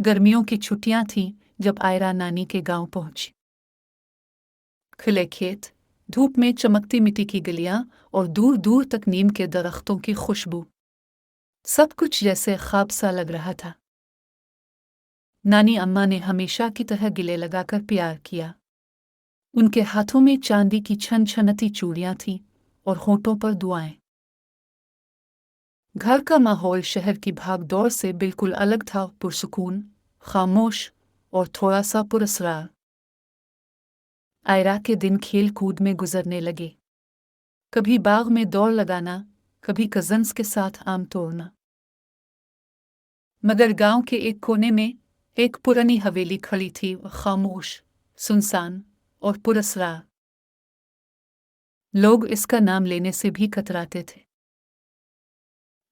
गर्मियों की छुट्टियां थीं जब आयरा नानी के गांव पहुंची। खुले खेत, धूप में चमकती मिट्टी की गलियां और दूर दूर तक नीम के दरख्तों की खुशबू, सब कुछ जैसे ख्वाब सा लग रहा था। नानी अम्मा ने हमेशा की तरह गिले लगाकर प्यार किया। उनके हाथों में चांदी की छन छनती चूड़ियां थीं और होठों पर दुआएं। घर का माहौल शहर की भागदौड़ से बिल्कुल अलग था, पुरसुकून, खामोश और थोड़ा सा पुरस्कार। आयरा के दिन खेल कूद में गुजरने लगे। कभी बाग में दौड़ लगाना, कभी कजन्स के साथ आम तोड़ना। मगर गांव के एक कोने में एक पुरानी हवेली खड़ी थी, खामोश, सुनसान और पुरस्कार। लोग इसका नाम लेने से भी कतराते थे।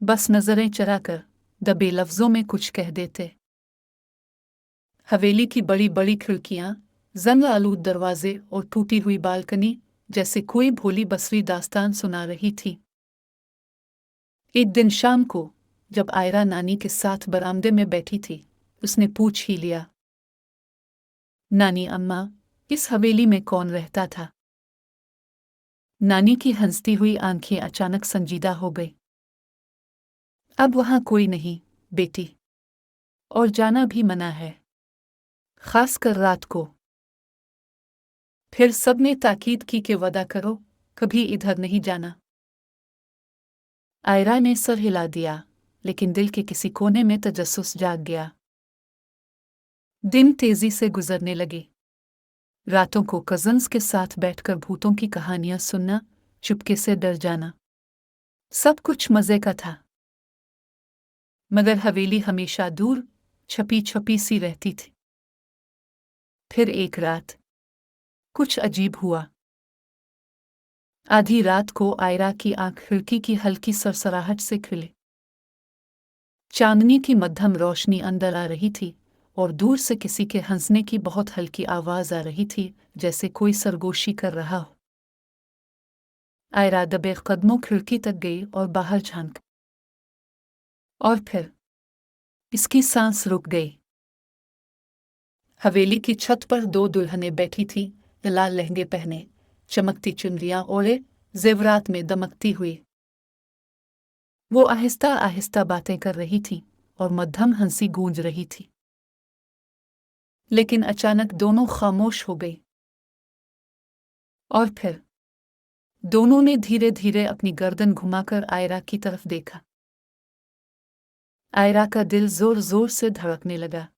बस नजरें चराकर दबे लफ्जों में कुछ कह देते। हवेली की बड़ी बड़ी खिड़कियां, जंग आलूद दरवाजे और टूटी हुई बालकनी जैसे कोई भोली बसरी दास्तान सुना रही थी। एक दिन शाम को जब आयरा नानी के साथ बरामदे में बैठी थी, उसने पूछ ही लिया, नानी अम्मा, इस हवेली में कौन रहता था? नानी की हंसती हुई आंखें अचानक संजीदा हो गई। अब वहां कोई नहीं, बेटी, और जाना भी मना है, खासकर रात को। फिर सबने ताकीद की कि वादा करो, कभी इधर नहीं जाना। आयरा ने सर हिला दिया, लेकिन दिल के किसी कोने में तजस्सुस जाग गया। दिन तेजी से गुजरने लगे। रातों को कजन्स के साथ बैठकर भूतों की कहानियां सुनना, चुपके से डर जाना, सब कुछ मजे का था। मगर हवेली हमेशा दूर, छपी छपी सी रहती थी। फिर एक रात कुछ अजीब हुआ। आधी रात को आयरा की आंख खिड़की की हल्की सरसराहट से खुली। चांदनी की मध्यम रोशनी अंदर आ रही थी और दूर से किसी के हंसने की बहुत हल्की आवाज आ रही थी, जैसे कोई सरगोशी कर रहा हो। आयरा दबे कदमों खिड़की तक गई और बाहर झांक। और फिर इसकी सांस रुक गई। हवेली की छत पर दो दुल्हनें बैठी थीं, लाल लहंगे पहने, चमकती चुनरियां ओढ़े, जेवरात में दमकती हुई। वो आहिस्ता आहिस्ता बातें कर रही थी और मध्यम हंसी गूंज रही थी। लेकिन अचानक दोनों खामोश हो गई। और फिर दोनों ने धीरे धीरे अपनी गर्दन घुमाकर आयरा की तरफ देखा। आयरा का दिल जोर जोर से धड़कने लगा।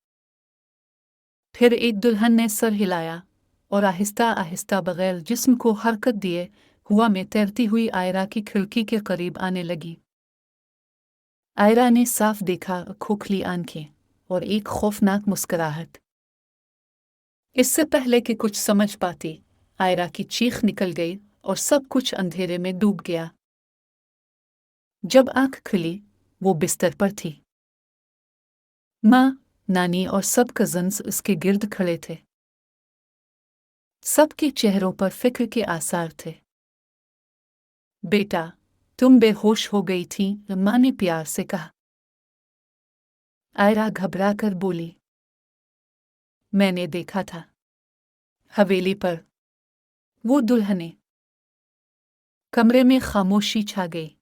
फिर एक दुल्हन ने सर हिलाया और आहिस्ता आहिस्ता बगैर जिस्म को हरकत दिए हवा में तैरती हुई आयरा की खिड़की के करीब आने लगी। आयरा ने साफ देखा, खोखली आंखें और एक खौफनाक मुस्कुराहट। इससे पहले कि कुछ समझ पाती, आयरा की चीख निकल गई और सब कुछ अंधेरे में डूब गया। जब आंख खुली, वो बिस्तर पर थी। माँ, नानी और सब कजन्स उसके गिर्द खड़े थे। सबके चेहरों पर फिक्र के आसार थे। बेटा, तुम बेहोश हो गई थी, माँ ने प्यार से कहा। आयरा घबरा कर बोली, मैंने देखा था हवेली पर वो दुल्हनें। कमरे में खामोशी छा गई।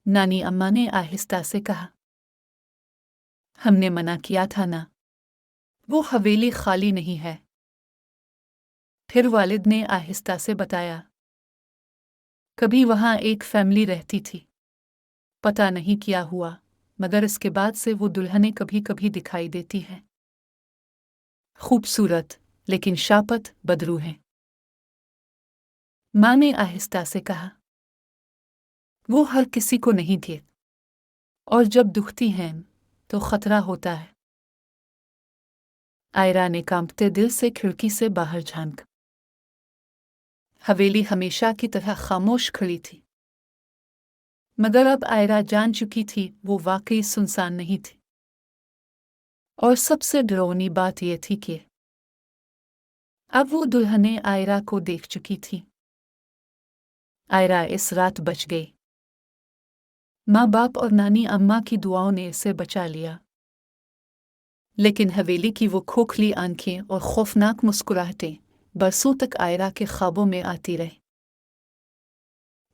नानी अम्मा ने आहिस्ता से कहा, हमने मना किया था ना, वो हवेली खाली नहीं है। फिर वालिद ने आहिस्ता से बताया, कभी वहां एक फैमिली रहती थी। पता नहीं क्या हुआ, मगर इसके बाद से वो दुल्हनें कभी कभी दिखाई देती हैं। खूबसूरत, लेकिन शापत बदरू हैं। माँ ने आहिस्ता से कहा, वो हर किसी को नहीं थे, और जब दुखती हैं तो खतरा होता है। आयरा ने कांपते दिल से खिड़की से बाहर झांक। हवेली हमेशा की तरह खामोश खड़ी थी। मगर अब आयरा जान चुकी थी वो वाकई सुनसान नहीं थी। और सबसे डरावनी बात यह थी कि अब वो दुल्हनें आयरा को देख चुकी थी। आयरा इस रात बच गई। माँ बाप और नानी अम्मा की दुआओं ने इसे बचा लिया। لیکن حویلی کی وہ کھوکھلی آنکھیں اور خوفناک مسکراہٹیں برسوں تک آئرہ کے خوابوں میں آتی رہیں۔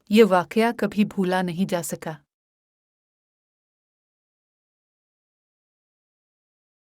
یہ واقعہ کبھی بھولا نہیں جا سکا۔